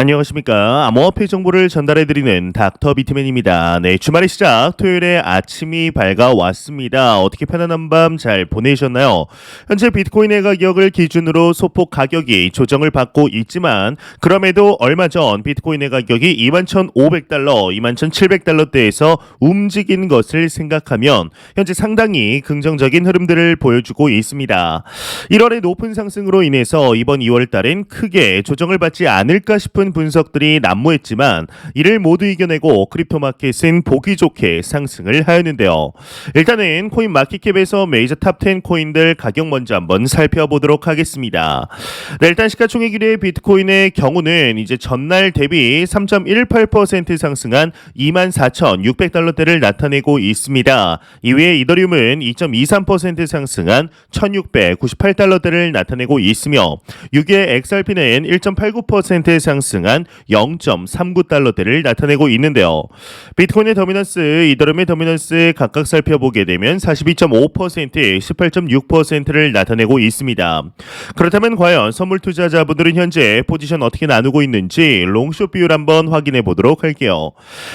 안녕하십니까. 암호화폐 정보를 전달해드리는 닥터 비트맨입니다. 네, 주말의 시작 토요일에 아침이 밝아왔습니다. 어떻게 편안한 밤 잘 보내셨나요? 현재 비트코인의 가격을 기준으로 소폭 가격이 조정을 받고 있지만 그럼에도 얼마 전 비트코인의 가격이 21,500달러, 21,700달러대에서 움직인 것을 생각하면 현재 상당히 긍정적인 흐름들을 보여주고 있습니다. 1월의 높은 상승으로 인해서 이번 2월 달엔 크게 조정을 받지 않을까 싶은 분석들이 난무했지만 이를 모두 이겨내고 크립토 마켓은 보기 좋게 상승을 하였는데요. 일단은 코인 마켓캡에서 메이저 탑 10 코인들 가격 먼저 한번 살펴보도록 하겠습니다. 네, 일단 시가총액 1위의 비트코인의 경우는 이제 전날 대비 3.18% 상승한 24,600달러대를 나타내고 있습니다. 이외에 이더리움은 2.23% 상승한 1,698달러대를 나타내고 있으며 6위의 XRP는 1.89% 상승한 0.39달러대를 나타내고 있는데요. 비트코인의 더미넌스, 이더리움의 더미넌스 각각 살펴보게 되면 42.5%, 18.6%를 나타내고 있습니다. 그렇다면 과연 선물 투자자분들은 현재 포지션 어떻게 나누고 있는지 롱숏 비율 한번 확인해 보도록 할게요.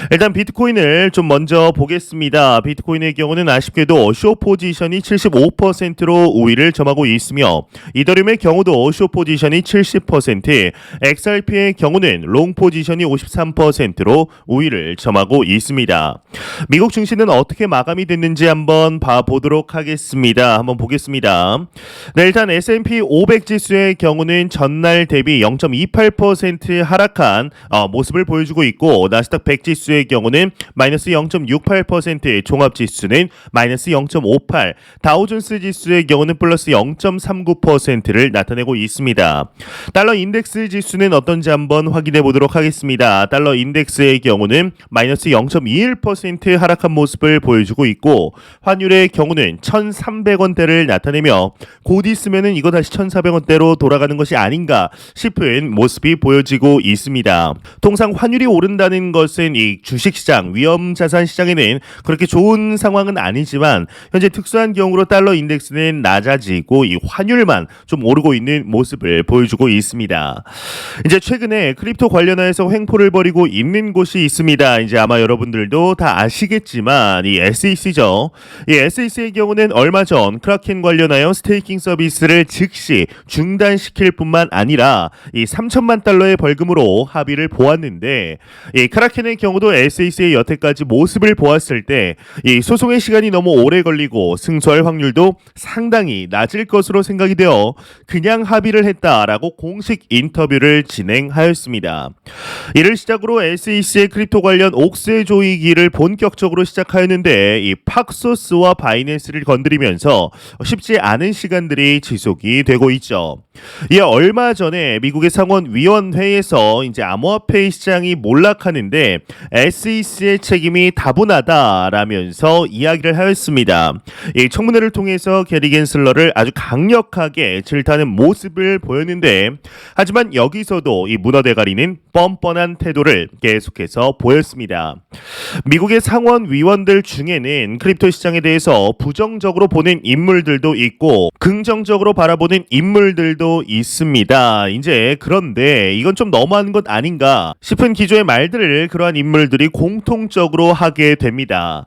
일단 비트코인을 좀 먼저 보겠습니다. 비트코인의 경우는 아쉽게도 숏 포지션이 75%로 우위를 점하고 있으며 이더리움의 경우도 숏 포지션이 70%, XRP의 경우는 롱 포지션이 53%로 우위를 점하고 있습니다. 미국 증시는 어떻게 마감이 됐는지 한번 봐보도록 하겠습니다. 한번 보겠습니다. 네, 일단 S&P 500 지수의 경우는 전날 대비 0.28% 하락한 모습을 보여주고 있고 나스닥 100 지수의 경우는 마이너스 0.68%, 종합 지수는 마이너스 0.58, 다우존스 지수의 경우는 플러스 0.39%를 나타내고 있습니다. 달러 인덱스 지수는 어떤지 한번 확인해 보도록 하겠습니다. 달러 인덱스의 경우는 마이너스 0.21% 하락한 모습을 보여주고 있고 환율의 경우는 1,300원대를 나타내며 곧 있으면은 이거 다시 1,400원대로 돌아가는 것이 아닌가 싶은 모습이 보여지고 있습니다. 통상 환율이 오른다는 것은 이 주식시장, 위험자산 시장에는 그렇게 좋은 상황은 아니지만 현재 특수한 경우로 달러 인덱스는 낮아지고 이 환율만 좀 오르고 있는 모습을 보여주고 있습니다. 이제 최근에 크립토 관련해서 횡포를 벌이고 있는 곳이 있습니다. 이제 아마 여러분들도 다 아시겠지만 이 SEC죠. 이 SEC의 경우는 얼마 전 크라켄 관련하여 스테이킹 서비스를 즉시 중단시킬 뿐만 아니라 이 3천만 달러의 벌금으로 합의를 보았는데 이 크라켄의 경우도 SEC의 여태까지 모습을 보았을 때 이 소송의 시간이 너무 오래 걸리고 승소할 확률도 상당히 낮을 것으로 생각이 되어 그냥 합의를 했다라고 공식 인터뷰를 진행하였습니다. 이를 시작으로 SEC의 크립토 관련 옥새 조이기를 본격적으로 시작하였는데 이 팍소스와 바이낸스를 건드리면서 쉽지 않은 시간들이 지속이 되고 있죠. 이에 얼마 전에 미국의 상원위원회에서 이제 암호화폐 시장이 몰락하는데 SEC의 책임이 다분하다라면서 이야기를 하였습니다. 이 청문회를 통해서 게리 겐슬러를 아주 강력하게 질타하는 모습을 보였는데 하지만 여기서도 이 문어 대가리는 뻔뻔한 태도를 계속해서 보였습니다. 미국의 상원위원들 중에는 크립토 시장에 대해서 부정적으로 보는 인물들도 있고 긍정적으로 바라보는 인물들도 있습니다. 이제 그런데 이건 좀 너무한 것 아닌가 싶은 기조의 말들을 그러한 인물들이 공통적으로 하게 됩니다.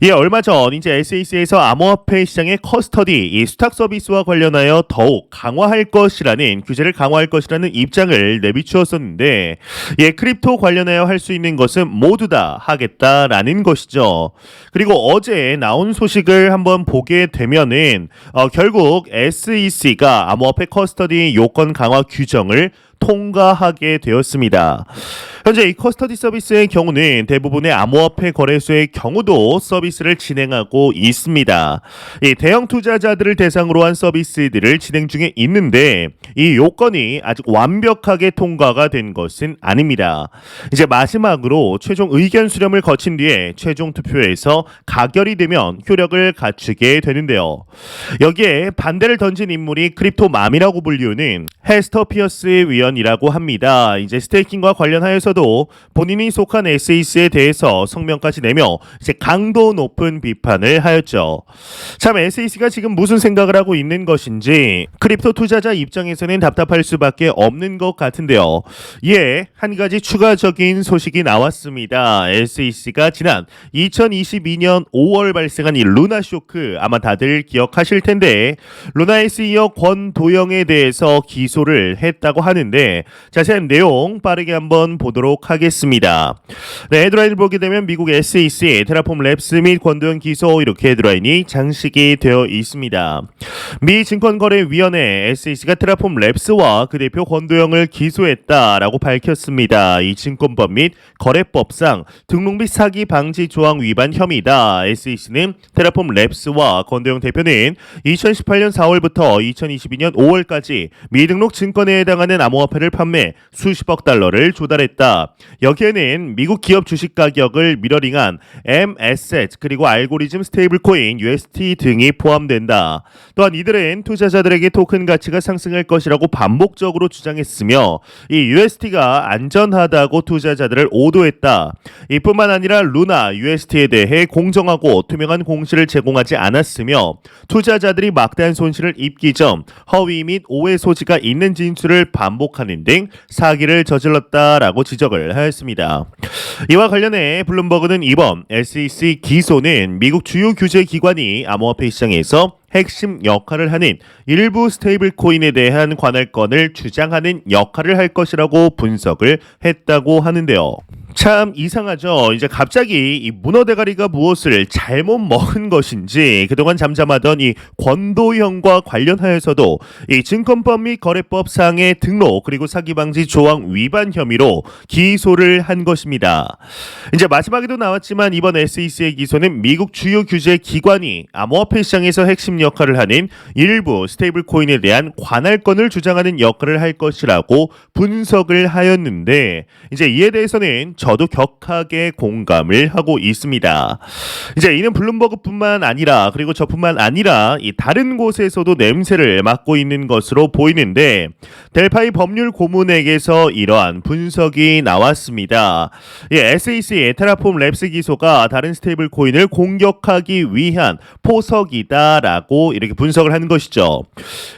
예, 얼마 전 이제 SEC에서 암호화폐 시장의 커스터디, 이 수탁 서비스와 관련하여 더욱 강화할 것이라는 규제를 강화할 것이라는 입장을 내비추었었는데 예, 크립토 관련하여 할 수 있는 것은 모두 다 하겠다라는 것이죠. 그리고 어제 나온 소식을 한번 보게 되면은 결국 SEC가 암호화폐 커스터디 요건 강화 규정을 통과하게 되었습니다. 현재 이 커스터디 서비스의 경우는 대부분의 암호화폐 거래소의 경우도 서비스를 진행하고 있습니다. 이 대형 투자자들을 대상으로 한 서비스들을 진행 중에 있는데 이 요건이 아직 완벽하게 통과가 된 것은 아닙니다. 이제 마지막으로 최종 의견 수렴을 거친 뒤에 최종 투표에서 가결이 되면 효력을 갖추게 되는데요. 여기에 반대를 던진 인물이 크립토맘이라고 불리우는 헤스터 피어스 위원 위원이라고 합니다. 이제 스테이킹과 관련하여서도 본인이 속한 SEC에 대해서 성명까지 내며 이제 강도 높은 비판을 하였죠. 참 SEC가 지금 무슨 생각을 하고 있는 것인지 크립토 투자자 입장에서는 답답할 수밖에 없는 것 같은데요. 예, 한 가지 추가적인 소식이 나왔습니다. SEC가 지난 2022년 5월 발생한 이 루나 쇼크 아마 다들 기억하실 텐데 루나의 CEO 권도영에 대해서 기소를 했다고 하는데 자세한 내용 빠르게 한번 보도록 하겠습니다. 네, 헤드라인을 보게 되면 미국 SEC 테라폼 랩스 및 권도영 기소 이렇게 헤드라인이 장식이 되어 있습니다. 미 증권거래위원회 SEC가 테라폼 랩스와 그 대표 권도영을 기소했다라고 밝혔습니다. 이 증권법 및 거래법상 등록 및 사기 방지 조항 위반 혐의다. SEC는 테라폼 랩스와 권도영 대표는 2018년 4월부터 2022년 5월까지 미등록 증권에 해당하는 암호화폐를 판매 수십억 달러를 조달했다. 여기에는 미국 기업 주식 가격을 미러링한 MSZ 그리고 알고리즘 스테이블코인 UST 등이 포함된다. 또한 이들은 투자자들에게 토큰 가치가 상승할 것이라고 반복적으로 주장했으며 이 UST가 안전하다고 투자자들을 오도했다. 이뿐만 아니라 루나 UST에 대해 공정하고 투명한 공시를 제공하지 않았으며 투자자들이 막대한 손실을 입기 전 허위 및 오해 소지가 있는 진술을 반복하는 등 사기를 저질렀다라고 지적을 하였습니다. 이와 관련해 블룸버그는 이번 SEC 기소는 미국 주요 규제 기관이 암호화폐 시장에서 핵심 역할을 하는 일부 스테이블 코인에 대한 관할권을 주장하는 역할을 할 것이라고 분석을 했다고 하는데요. 참 이상하죠. 이제 갑자기 이 문어 대가리가 무엇을 잘못 먹은 것인지 그동안 잠잠하던 이 권도형과 관련하여서도 이 증권법 및 거래법상의 등록 그리고 사기 방지 조항 위반 혐의로 기소를 한 것입니다. 이제 마지막에도 나왔지만 이번 SEC의 기소는 미국 주요 규제 기관이 암호화폐 시장에서 핵심 역할을 하는 일부 스테이블 코인에 대한 관할권을 주장하는 역할을 할 것이라고 분석을 하였는데 이제 이에 대해서는 저도 격하게 공감을 하고 있습니다. 이제 이는 블룸버그뿐만 아니라 그리고 저뿐만 아니라 이 다른 곳에서도 냄새를 맡고 있는 것으로 보이는데 델파이 법률 고문에게서 이러한 분석이 나왔습니다. SEC의 테라폼 랩스 기소가 다른 스테이블 코인을 공격하기 위한 포석이다라고 이렇게 분석을 하는 것이죠.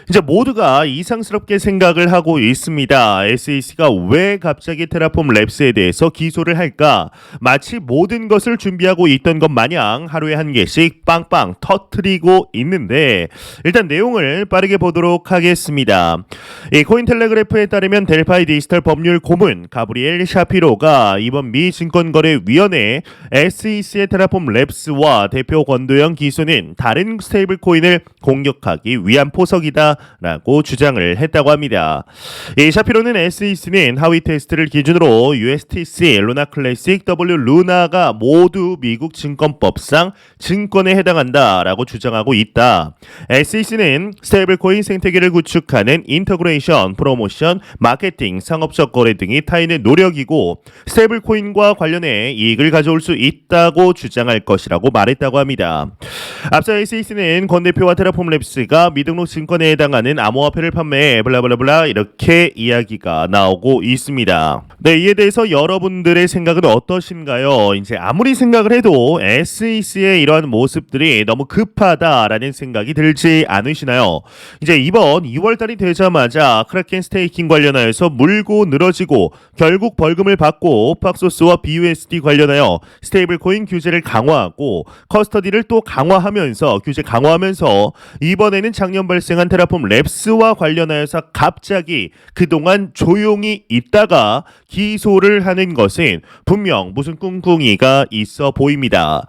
이제 모두가 이상스럽게 생각을 하고 있습니다. SEC가 왜 갑자기 테라폼 랩스에 대해서 기소를 할까? 마치 모든 것을 준비하고 있던 것 마냥 하루에 한 개씩 빵빵 터트리고 있는데 일단 내용을 빠르게 보도록 하겠습니다. 이 코인텔레그래프에 따르면 델파이 디지털 법률 고문 가브리엘 샤피로가 이번 미 증권거래위원회 SEC의 테라폼 랩스와 대표 권도영 기소는 다른 스테이블 코인을 공격하기 위한 포석이다라고 주장을 했다고 합니다. 이 샤피로는 SEC는 하위 테스트를 기준으로 USTC, 루나 클래식, W 루나가 모두 미국 증권법상 증권에 해당한다라고 주장하고 있다. SEC는 스테이블코인 생태계를 구축하는 인터그레이션, 프로모션, 마케팅, 상업적 거래 등이 타인의 노력이고 스테이블코인과 관련해 이익을 가져올 수 있다고 주장할 것이라고 말했다고 합니다. 앞서 SEC는 권 대표와 테라폼 랩스가 미등록 증권에 해당하는 암호화폐를 판매해 블라블라블라 이렇게 이야기가 나오고 있습니다. 네, 이에 대해서 여러분들의 생각은 어떠신가요? 이제 아무리 생각을 해도 SEC의 이러한 모습들이 너무 급하다라는 생각이 들지 않으시나요? 이제 이번 2월달이 되자마자 크라켄 스테이킹 관련하여서 물고 늘어지고 결국 벌금을 받고 팍소스와 BUSD 관련하여 스테이블 코인 규제를 강화하고 커스터디를 또 강화하면서 규제 강화하면서 이번에는 작년 발생한 테라폼 랩스와 관련하여서 갑자기 그동안 조용히 있다가 기소를 하는 것은 분명 무슨 꿍꿍이가 있어 보입니다.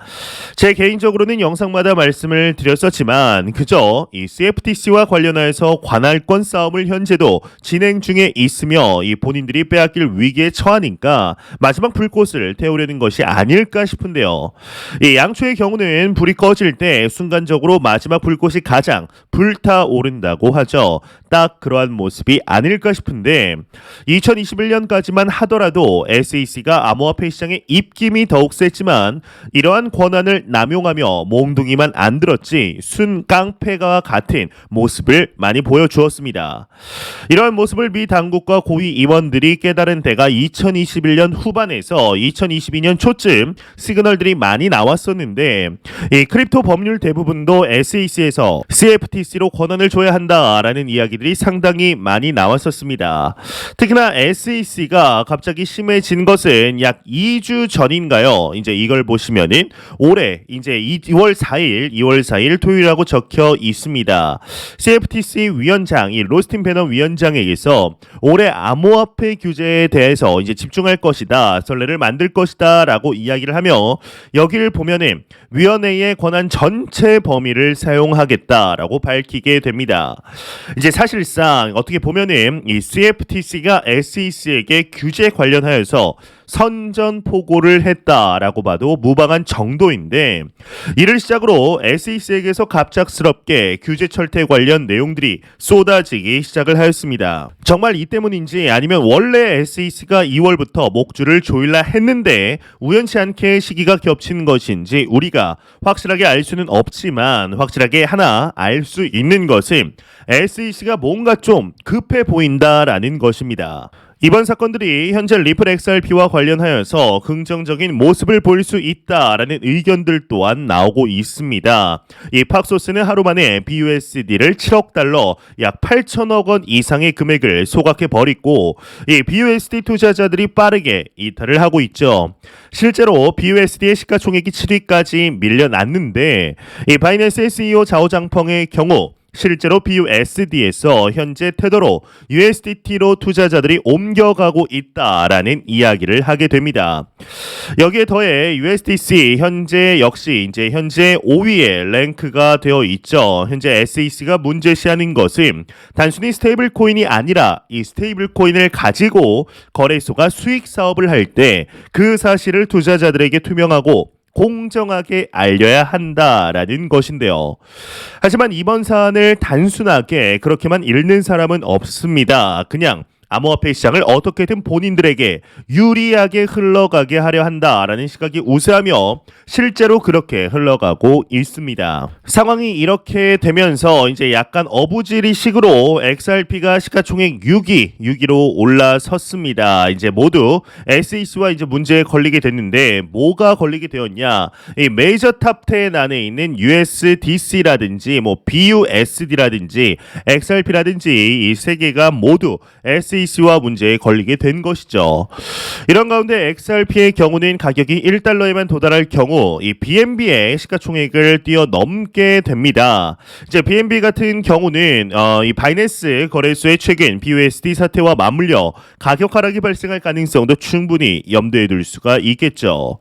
제 개인적으로는 영상마다 말씀을 드렸었지만 그저 이 CFTC와 관련하여서 관할권 싸움을 현재도 진행 중에 있으며 이 본인들이 빼앗길 위기에 처하니까 마지막 불꽃을 태우려는 것이 아닐까 싶은데요. 이 양초의 경우는 불이 꺼질 때 순간적으로 마지막 불꽃이 가장 불타오른다고 하죠. 딱 그러한 모습이 아닐까 싶은데 2021년까지만 하더라도 SEC가 암호화폐 시장의 입김이 더욱 셌지만 이러한 권한을 남용하며 몽둥이만 안 들었지 순 깡패가 같은 모습을 많이 보여주었습니다. 이러한 모습을 미 당국과 고위 임원들이 깨달은 때가 2021년 후반에서 2022년 초쯤 시그널들이 많이 나왔었는데 이 크립토 법률 대부분도 SEC에서 CFTC로 권한을 줘야 한다라는 이야기들이 상당히 많이 나왔었습니다. 특히나 SEC가 갑자기 심해진 것은 약 2주 전인가요? 이제 이걸 보시면은 올해 이제 2월 4일 토요일이라고 적혀 있습니다. CFTC 위원장 이 로스틴 베넌 위원장에게서 올해 암호화폐 규제에 대해서 이제 집중할 것이다, 선례를 만들 것이다라고 이야기를 하며 여기를 보면은 위원회의 권한 전체 범위를 사용하겠다라고 밝히게 됩니다. 이제 사실상 어떻게 보면은 이 CFTC가 SEC에게 규제 관련하여서 선전포고를 했다라고 봐도 무방한 정도인데 이를 시작으로 SEC에게서 갑작스럽게 규제 철퇴 관련 내용들이 쏟아지기 시작을 하였습니다. 정말 이 때문인지 아니면 원래 SEC가 2월부터 목줄을 조일라 했는데 우연치 않게 시기가 겹친 것인지 우리가 확실하게 알 수는 없지만 확실하게 하나 알 수 있는 것은 SEC가 뭔가 좀 급해 보인다라는 것입니다. 이번 사건들이 현재 리플 XRP와 관련하여서 긍정적인 모습을 보일 수 있다라는 의견들 또한 나오고 있습니다. 이 팍소스는 하루 만에 BUSD를 7억 달러, 약 8천억 원 이상의 금액을 소각해 버리고 이 BUSD 투자자들이 빠르게 이탈을 하고 있죠. 실제로 BUSD의 시가총액이 7위까지 밀려났는데 이 바이낸스 CEO 자오장펑의 경우 실제로 BUSD에서 현재 테더로 USDT로 투자자들이 옮겨가고 있다라는 이야기를 하게 됩니다. 여기에 더해 USDC 현재 역시 이제 현재 5위에 랭크가 되어 있죠. 현재 SEC가 문제시하는 것은 단순히 스테이블 코인이 아니라 이 스테이블 코인을 가지고 거래소가 수익 사업을 할 때 그 사실을 투자자들에게 투명하고 공정하게 알려야 한다라는 것인데요. 하지만 이번 사안을 단순하게 그렇게만 읽는 사람은 없습니다. 그냥 암호화폐 시장을 어떻게든 본인들에게 유리하게 흘러가게 하려 한다라는 시각이 우세하며 실제로 그렇게 흘러가고 있습니다. 상황이 이렇게 되면서 이제 약간 어부지리식으로 XRP가 시가총액 6위로 올라섰습니다. 이제 모두 SEC와 이제 문제에 걸리게 됐는데 뭐가 걸리게 되었냐? 이 메이저 탑10 안에 있는 USDC라든지 뭐 BUSD라든지 XRP라든지 이 세 개가 모두 SEC와 문제에 걸리게 된 것이죠. 이런 가운데 XRP의 경우는 가격이 1달러에만 도달할 경우 이 BNB의 시가총액을 뛰어넘게 됩니다. 이제 BNB 같은 경우는 이 바이낸스 거래소의 최근 BUSD 사태와 맞물려 가격 하락이 발생할 가능성도 충분히 염두에 둘 수가 있겠죠.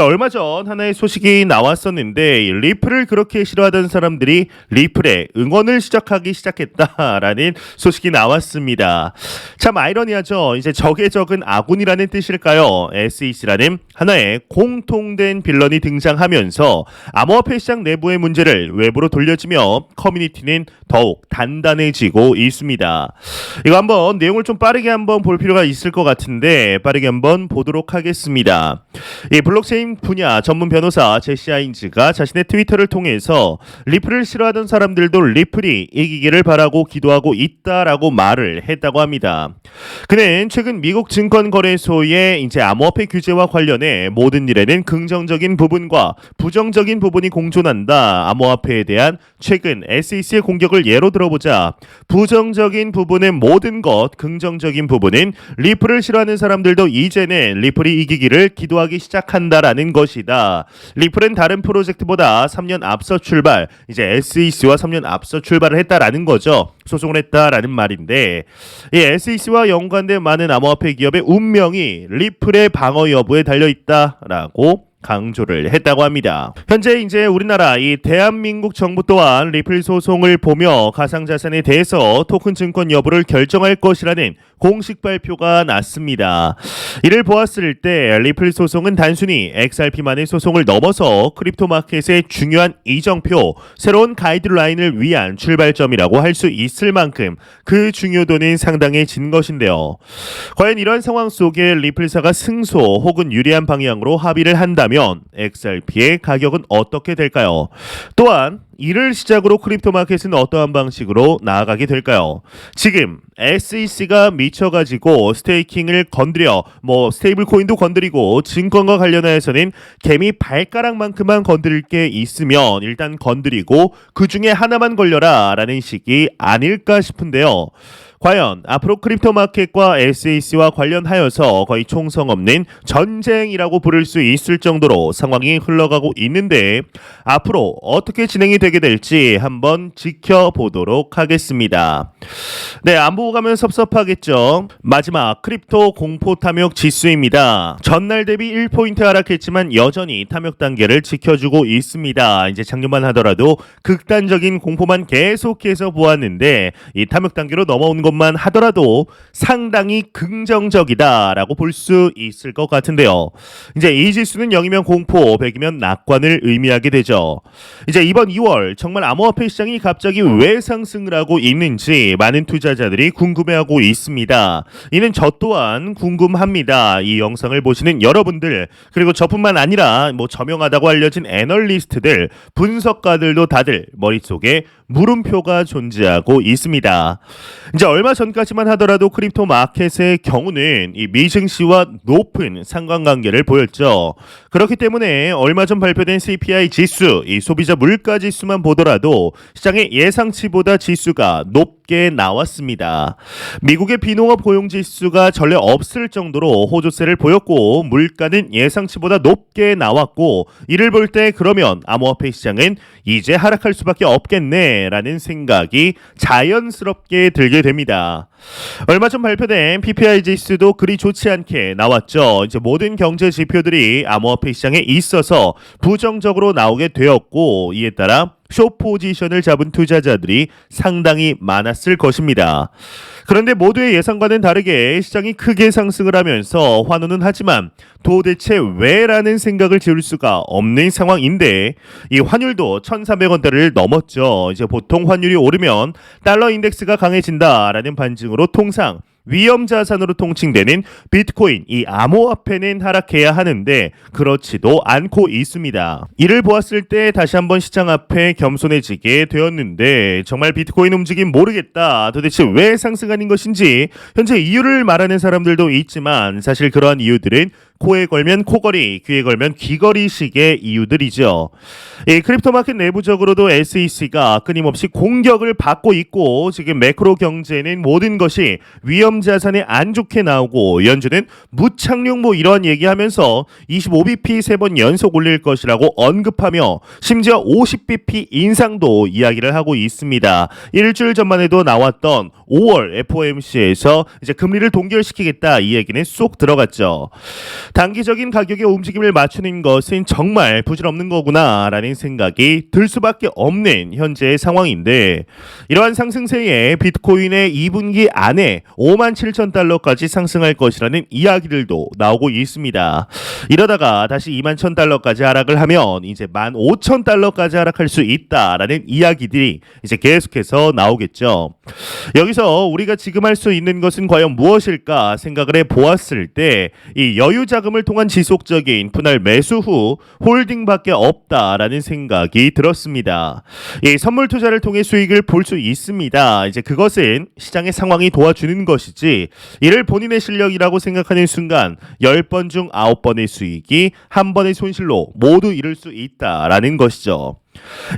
얼마 전 하나의 소식이 나왔었는데 리플을 그렇게 싫어하던 사람들이 리플에 응원을 시작하기 시작했다라는 소식이 나왔습니다. 참 아이러니하죠. 이제 적의 적은 아군이라는 뜻일까요? SEC라는 하나의 공통된 빌런이 등장하면서 암호화폐 시장 내부의 문제를 외부로 돌려주며 커뮤니티는 더욱 단단해지고 있습니다. 이거 한번 내용을 좀 빠르게 한번 볼 필요가 있을 것 같은데 빠르게 한번 보도록 하겠습니다. 이 블록체인 분야 전문 변호사 제시 아인즈가 자신의 트위터를 통해서 리플을 싫어하던 사람들도 리플이 이기기를 바라고 기도하고 있다라고 말을 했다고 합니다. 그는 최근 미국 증권거래소의 이제 암호화폐 규제와 관련해 모든 일에는 긍정적인 부분과 부정적인 부분이 공존한다. 암호화폐에 대한 최근 SEC의 공격을 예로 들어보자. 부정적인 부분은 모든 것, 긍정적인 부분은 리플을 싫어하는 사람들도 이제는 리플이 이기기를 기도하기 시작한다라는 것이다. 리플은 다른 프로젝트보다 3년 앞서 출발, 이제 SEC와 3년 앞서 출발을 했다라는 거죠. 소송을 했다라는 말인데 이 SEC와 연관된 많은 암호화폐 기업의 운명이 리플의 방어 여부에 달려있다라고 강조를 했다고 합니다. 현재 이제 우리나라 이 대한민국 정부 또한 리플 소송을 보며 가상자산에 대해서 토큰 증권 여부를 결정할 것이라는 공식 발표가 났습니다. 이를 보았을 때 리플 소송은 단순히 XRP만의 소송을 넘어서 크립토 마켓의 중요한 이정표, 새로운 가이드라인을 위한 출발점이라고 할 수 있을 만큼 그 중요도는 상당해진 것인데요. 과연 이런 상황 속에 리플사가 승소 혹은 유리한 방향으로 합의를 한다면 XRP의 가격은 어떻게 될까요? 또한 이를 시작으로 크립토 마켓은 어떠한 방식으로 나아가게 될까요? 지금 SEC가 미쳐가지고 스테이킹을 건드려 스테이블 코인도 건드리고 증권과 관련해서는 개미 발가락만큼만 건드릴 게 있으면 일단 건드리고 그 중에 하나만 걸려라 라는 식이 아닐까 싶은데요. 과연 앞으로 크립토 마켓과 SEC와 관련하여서 거의 총성 없는 전쟁이라고 부를 수 있을 정도로 상황이 흘러가고 있는데 앞으로 어떻게 진행이 되게 될지 한번 지켜보도록 하겠습니다. 네, 안 보고 가면 섭섭하겠죠. 마지막 크립토 공포 탐욕 지수입니다. 전날 대비 1포인트 하락했지만 여전히 탐욕 단계를 지켜주고 있습니다. 이제 작년만 하더라도 극단적인 공포만 계속해서 보았는데 이 탐욕 단계로 넘어온 것만 하더라도 상당히 긍정적이다라고 볼 수 있을 것 같은데요. 이제 이 지수는 0이면 공포, 100이면 낙관을 의미하게 되죠. 이제 이번 2월 정말 암호화폐 시장이 갑자기 왜 상승을 하고 있는지 많은 투자자들이 궁금해하고 있습니다. 이는 저 또한 궁금합니다. 이 영상을 보시는 여러분들 그리고 저뿐만 아니라 저명하다고 알려진 애널리스트들, 분석가들도 다들 머릿속에 물음표가 존재하고 있습니다. 이제 얼마 전까지만 하더라도 크립토 마켓의 경우는 이 미증시와 높은 상관관계를 보였죠. 그렇기 때문에 얼마 전 발표된 CPI 지수, 이 소비자 물가 지수만 보더라도 시장의 예상치보다 지수가 높게 나왔습니다. 미국의 비농업 고용 지수가 전례 없을 정도로 호조세를 보였고 물가는 예상치보다 높게 나왔고 이를 볼 때 그러면 암호화폐 시장은 이제 하락할 수밖에 없겠네라는 생각이 자연스럽게 들게 됩니다. 얼마 전 발표된 PPI 지수도 그리 좋지 않게 나왔죠. 이제 모든 경제 지표들이 암호화폐 시장에 있어서 부정적으로 나오게 되었고 이에 따라 숏 포지션을 잡은 투자자들이 상당히 많았을 것입니다. 그런데 모두의 예상과는 다르게 시장이 크게 상승을 하면서 환호는 하지만 도대체 왜라는 생각을 지울 수가 없는 상황인데 이 환율도 1,300원대를 넘었죠. 이제 보통 환율이 오르면 달러 인덱스가 강해진다라는 반증으로 통상 위험 자산으로 통칭되는 비트코인, 이 암호화폐는 하락해야 하는데 그렇지도 않고 있습니다. 이를 보았을 때 다시 한번 시장 앞에 겸손해지게 되었는데 정말 비트코인 움직임 모르겠다. 도대체 왜 상승하는 것인지 현재 이유를 말하는 사람들도 있지만 사실 그러한 이유들은 코에 걸면 코걸이, 귀에 걸면 귀걸이식의 이유들이죠. 이 크립토 마켓 내부적으로도 SEC가 끊임없이 공격을 받고 있고 지금 매크로 경제는 모든 것이 위험 자산에 안 좋게 나오고 연준은 무착륙 이런 얘기하면서 25bp 3번 연속 올릴 것이라고 언급하며 심지어 50bp 인상도 이야기를 하고 있습니다. 일주일 전만 해도 나왔던 5월 FOMC에서 이제 금리를 동결시키겠다 이 얘기는 쏙 들어갔죠. 단기적인 가격의 움직임을 맞추는 것은 정말 부질없는 거구나 라는 생각이 들 수밖에 없는 현재의 상황인데 이러한 상승세에 비트코인의 2분기 안에 57,000달러까지 상승할 것이라는 이야기들도 나오고 있습니다. 이러다가 다시 21,000달러까지 하락을 하면 이제 15,000달러까지 하락할 수 있다라는 이야기들이 이제 계속해서 나오겠죠. 여기서 우리가 지금 할 수 있는 것은 과연 무엇일까 생각을 해보았을 때 이 여유 자금을 통한 지속적인 분할 매수 후 홀딩밖에 없다라는 생각이 들었습니다. 이 선물 투자를 통해 수익을 볼 수 있습니다. 이제 그것은 시장의 상황이 도와주는 것이지 이를 본인의 실력이라고 생각하는 순간 10번 중 9번의 수익이 한 번의 손실로 모두 이룰 수 있다라는 것이죠.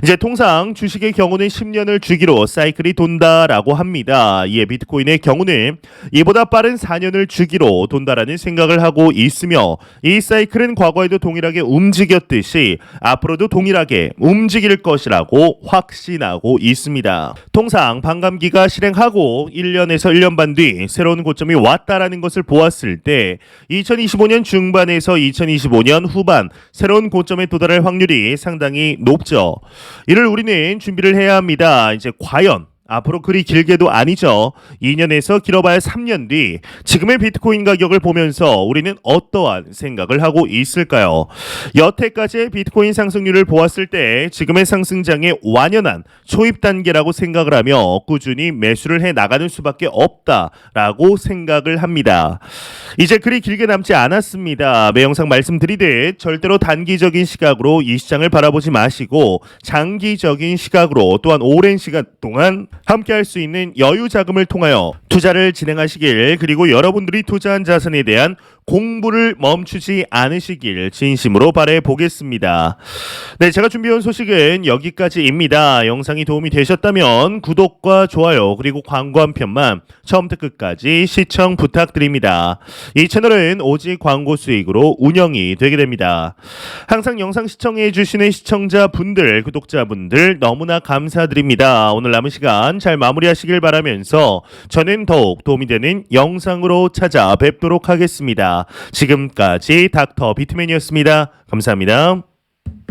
이제 통상 주식의 경우는 10년을 주기로 사이클이 돈다라고 합니다. 이에 비트코인의 경우는 이보다 빠른 4년을 주기로 돈다라는 생각을 하고 있으며 이 사이클은 과거에도 동일하게 움직였듯이 앞으로도 동일하게 움직일 것이라고 확신하고 있습니다. 통상 반감기가 실행하고 1년에서 1년 반 뒤 새로운 고점이 왔다라는 것을 보았을 때 2025년 중반에서 2025년 후반 새로운 고점에 도달할 확률이 상당히 높죠. 이를 우리는 준비를 해야 합니다. 이제 과연 앞으로 그리 길게도 아니죠. 2년에서 길어봐야 3년 뒤 지금의 비트코인 가격을 보면서 우리는 어떠한 생각을 하고 있을까요? 여태까지의 비트코인 상승률을 보았을 때 지금의 상승장의 완연한 초입 단계라고 생각을 하며 꾸준히 매수를 해 나가는 수밖에 없다라고 생각을 합니다. 이제 그리 길게 남지 않았습니다. 매 영상 말씀드리듯 절대로 단기적인 시각으로 이 시장을 바라보지 마시고 장기적인 시각으로 또한 오랜 시간 동안 함께 할 수 있는 여유 자금을 통하여 투자를 진행하시길, 그리고 여러분들이 투자한 자산에 대한 공부를 멈추지 않으시길 진심으로 바라보겠습니다. 네, 제가 준비해온 소식은 여기까지입니다. 영상이 도움이 되셨다면 구독과 좋아요 그리고 광고 한 편만 처음부터 끝까지 시청 부탁드립니다. 이 채널은 오직 광고 수익으로 운영이 되게 됩니다. 항상 영상 시청해 주시는 시청자분들, 구독자분들 너무나 감사드립니다. 오늘 남은 시간 잘 마무리하시길 바라면서 저는 더욱 도움이 되는 영상으로 찾아뵙도록 하겠습니다. 지금까지 닥터 비트맨이었습니다. 감사합니다.